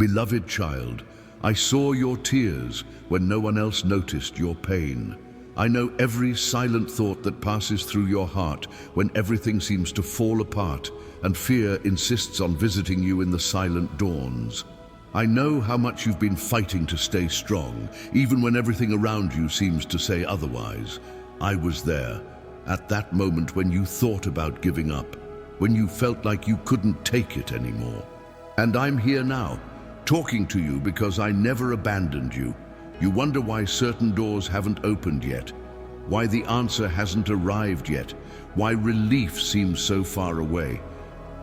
Beloved child, I saw your tears when no one else noticed your pain. I know every silent thought that passes through your heart when everything seems to fall apart and fear insists on visiting you in the silent dawns. I know how much you've been fighting to stay strong, even when everything around you seems to say otherwise. I was there, at that moment when you thought about giving up, when you felt like you couldn't take it anymore. And I'm here now, talking to you because I never abandoned you. You wonder why certain doors haven't opened yet, why the answer hasn't arrived yet, why relief seems so far away.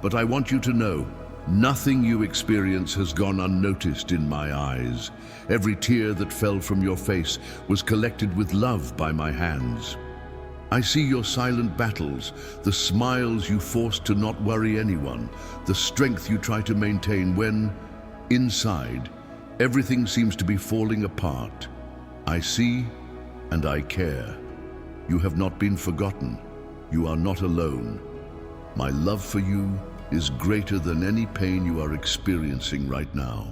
But I want you to know, nothing you experience has gone unnoticed in my eyes. Every tear that fell from your face was collected with love by my hands. I see your silent battles, the smiles you forced to not worry anyone, the strength you try to maintain when, inside, everything seems to be falling apart. I see and I care. You have not been forgotten. You are not alone. My love for you is greater than any pain you are experiencing right now.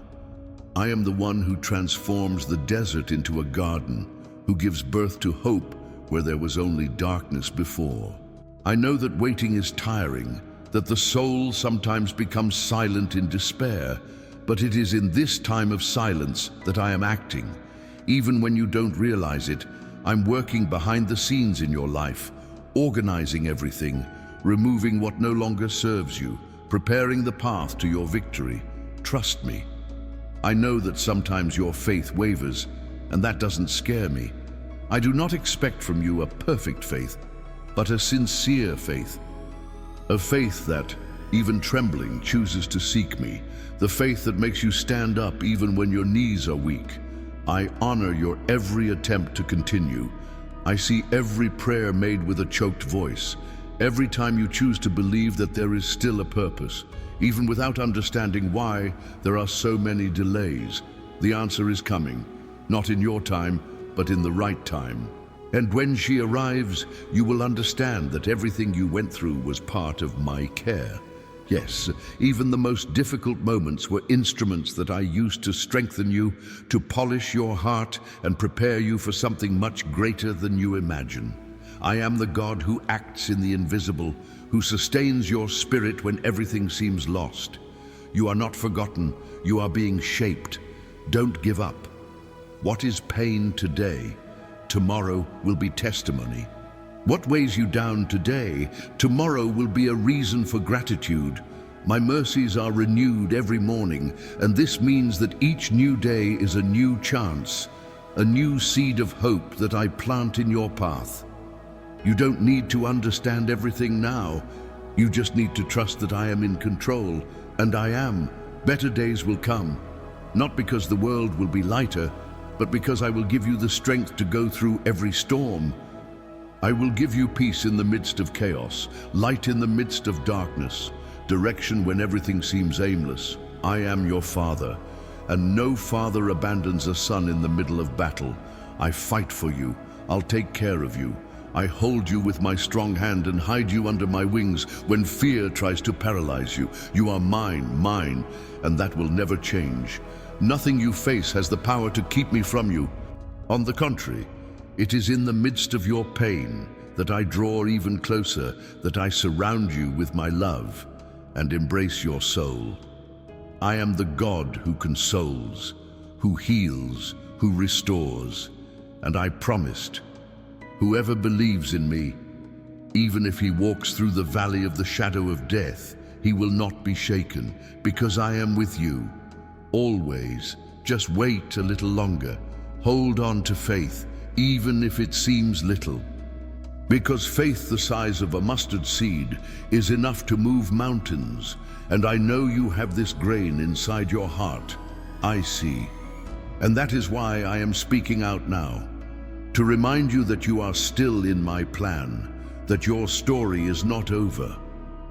I am the one who transforms the desert into a garden, who gives birth to hope where there was only darkness before. I know that waiting is tiring, that the soul sometimes becomes silent in despair, but it is in this time of silence that I am acting. Even when you don't realize it, I'm working behind the scenes in your life, organizing everything, removing what no longer serves you, preparing the path to your victory. Trust me. I know that sometimes your faith wavers, and that doesn't scare me. I do not expect from you a perfect faith, but a sincere faith. A faith that, even trembling, chooses to seek me. The faith that makes you stand up even when your knees are weak. I honor your every attempt to continue. I see every prayer made with a choked voice. Every time you choose to believe that there is still a purpose, even without understanding why there are so many delays. The answer is coming, not in your time, but in the right time. And when she arrives, you will understand that everything you went through was part of my care. Yes, even the most difficult moments were instruments that I used to strengthen you, to polish your heart and prepare you for something much greater than you imagine. I am the God who acts in the invisible, who sustains your spirit when everything seems lost. You are not forgotten, you are being shaped. Don't give up. What is pain today, tomorrow will be testimony. What weighs you down today, tomorrow will be a reason for gratitude. My mercies are renewed every morning, and this means that each new day is a new chance, a new seed of hope that I plant in your path. You don't need to understand everything now. You just need to trust that I am in control, and I am. Better days will come, not because the world will be lighter, but because I will give you the strength to go through every storm. I will give you peace in the midst of chaos, light in the midst of darkness, direction when everything seems aimless. I am your father, and no father abandons a son in the middle of battle. I fight for you. I'll take care of you. I hold you with my strong hand and hide you under my wings when fear tries to paralyze you. You are mine, and that will never change. Nothing you face has the power to keep me from you. On the contrary, it is in the midst of your pain that I draw even closer, that I surround you with my love and embrace your soul. I am the God who consoles, who heals, who restores, and I promised, whoever believes in me, even if he walks through the valley of the shadow of death, he will not be shaken, because I am with you. Always, just wait a little longer. Hold on to faith, even if it seems little. Because faith the size of a mustard seed is enough to move mountains, and I know you have this grain inside your heart. I see. And that is why I am speaking out now, to remind you that you are still in my plan, that your story is not over,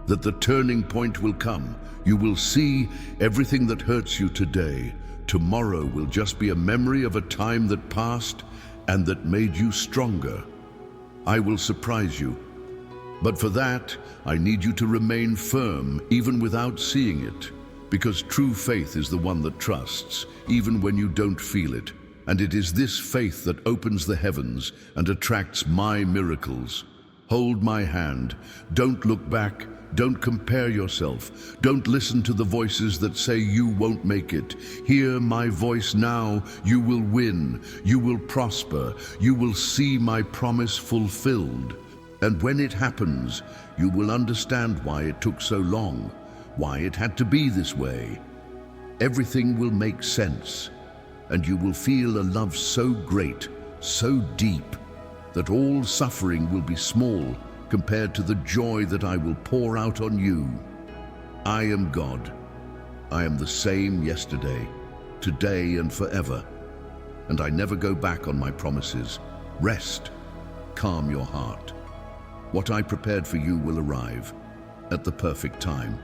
that the turning point will come. You will see everything that hurts you today. Tomorrow will just be a memory of a time that passed and that made you stronger. I will surprise you. But for that, I need you to remain firm, even without seeing it, because true faith is the one that trusts, even when you don't feel it. And it is this faith that opens the heavens and attracts my miracles. Hold my hand. Don't look back. Don't compare yourself. Don't listen to the voices that say you won't make it. Hear my voice now. You will win. You will prosper. You will see my promise fulfilled. And when it happens, you will understand why it took so long, why it had to be this way. Everything will make sense, and you will feel a love so great, so deep, that all suffering will be small compared to the joy that I will pour out on you. I am God. I am the same yesterday, today, and forever. And I never go back on my promises. Rest. Calm your heart. What I prepared for you will arrive at the perfect time.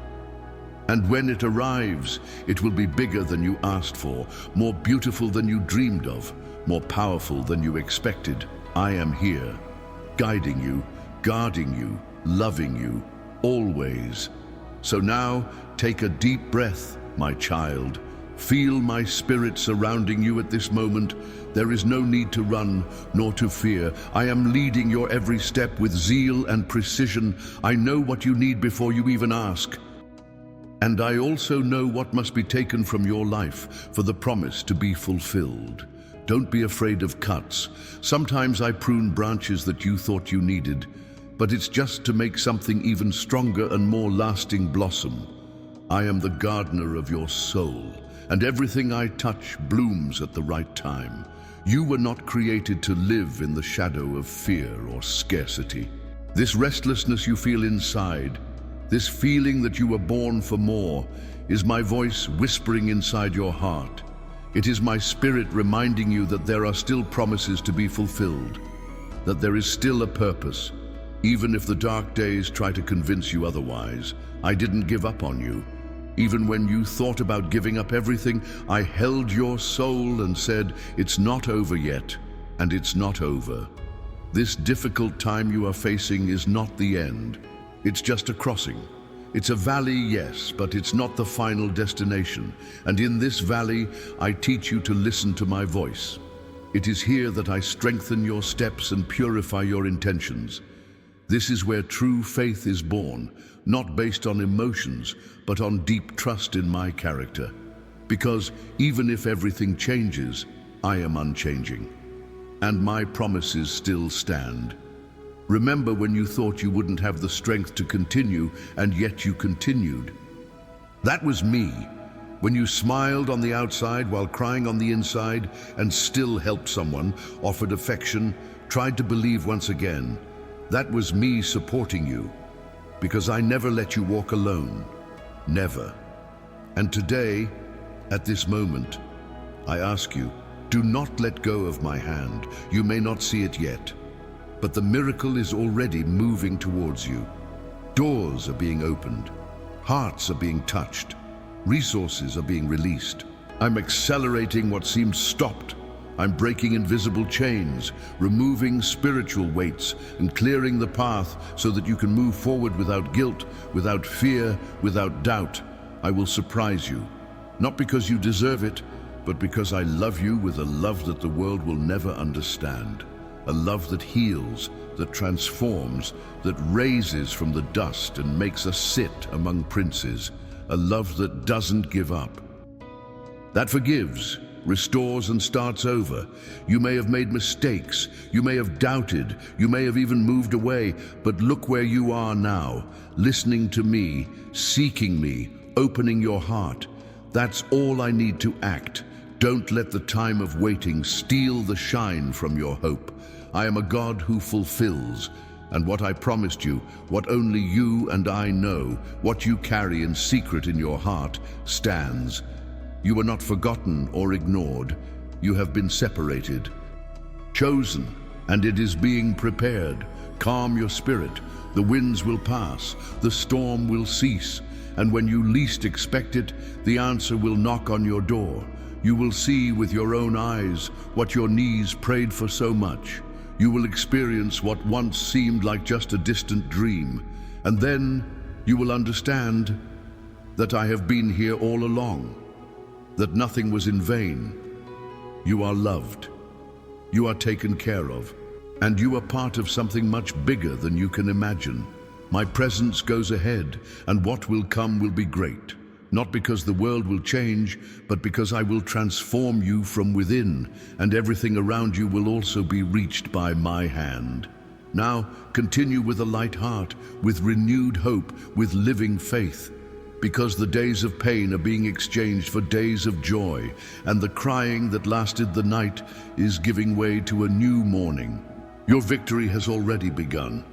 And when it arrives, it will be bigger than you asked for, more beautiful than you dreamed of, more powerful than you expected. I am here, guiding you, guarding you, loving you, always. So now, take a deep breath, my child. Feel my spirit surrounding you at this moment. There is no need to run, nor to fear. I am leading your every step with zeal and precision. I know what you need before you even ask. And I also know what must be taken from your life for the promise to be fulfilled. Don't be afraid of cuts. Sometimes I prune branches that you thought you needed, but it's just to make something even stronger and more lasting blossom. I am the gardener of your soul, and everything I touch blooms at the right time. You were not created to live in the shadow of fear or scarcity. This restlessness you feel inside, this feeling that you were born for more, is my voice whispering inside your heart. It is my spirit reminding you that there are still promises to be fulfilled, that there is still a purpose. Even if the dark days try to convince you otherwise, I didn't give up on you. Even when you thought about giving up everything, I held your soul and said, it's not over yet, and it's not over. This difficult time you are facing is not the end. It's just a crossing. It's a valley, yes, but it's not the final destination. And in this valley, I teach you to listen to my voice. It is here that I strengthen your steps and purify your intentions. This is where true faith is born, not based on emotions, but on deep trust in my character. Because even if everything changes, I am unchanging. And my promises still stand. Remember when you thought you wouldn't have the strength to continue, and yet you continued. That was me, when you smiled on the outside while crying on the inside, and still helped someone, offered affection, tried to believe once again. That was me supporting you, because I never let you walk alone. Never. And today, at this moment, I ask you, do not let go of my hand. You may not see it yet, but the miracle is already moving towards you. Doors are being opened. Hearts are being touched. Resources are being released. I'm accelerating what seemed stopped. I'm breaking invisible chains, removing spiritual weights, and clearing the path so that you can move forward without guilt, without fear, without doubt. I will surprise you, not because you deserve it, but because I love you with a love that the world will never understand. A love that heals, that transforms, that raises from the dust and makes us sit among princes. A love that doesn't give up. That forgives, restores, and starts over. You may have made mistakes, you may have doubted, you may have even moved away, but look where you are now, listening to me, seeking me, opening your heart. That's all I need to act. Don't let the time of waiting steal the shine from your hope. I am a God who fulfills, and what I promised you, what only you and I know, what you carry in secret in your heart, stands. You were not forgotten or ignored. You have been separated, chosen, and it is being prepared. Calm your spirit. The winds will pass, the storm will cease, and when you least expect it, the answer will knock on your door. You will see with your own eyes what your knees prayed for so much. You will experience what once seemed like just a distant dream, and then you will understand that I have been here all along, that nothing was in vain. You are loved, you are taken care of, and you are part of something much bigger than you can imagine. My presence goes ahead, and what will come will be great. Not because the world will change, but because I will transform you from within, and everything around you will also be reached by my hand. Now, continue with a light heart, with renewed hope, with living faith, because the days of pain are being exchanged for days of joy, and the crying that lasted the night is giving way to a new morning. Your victory has already begun.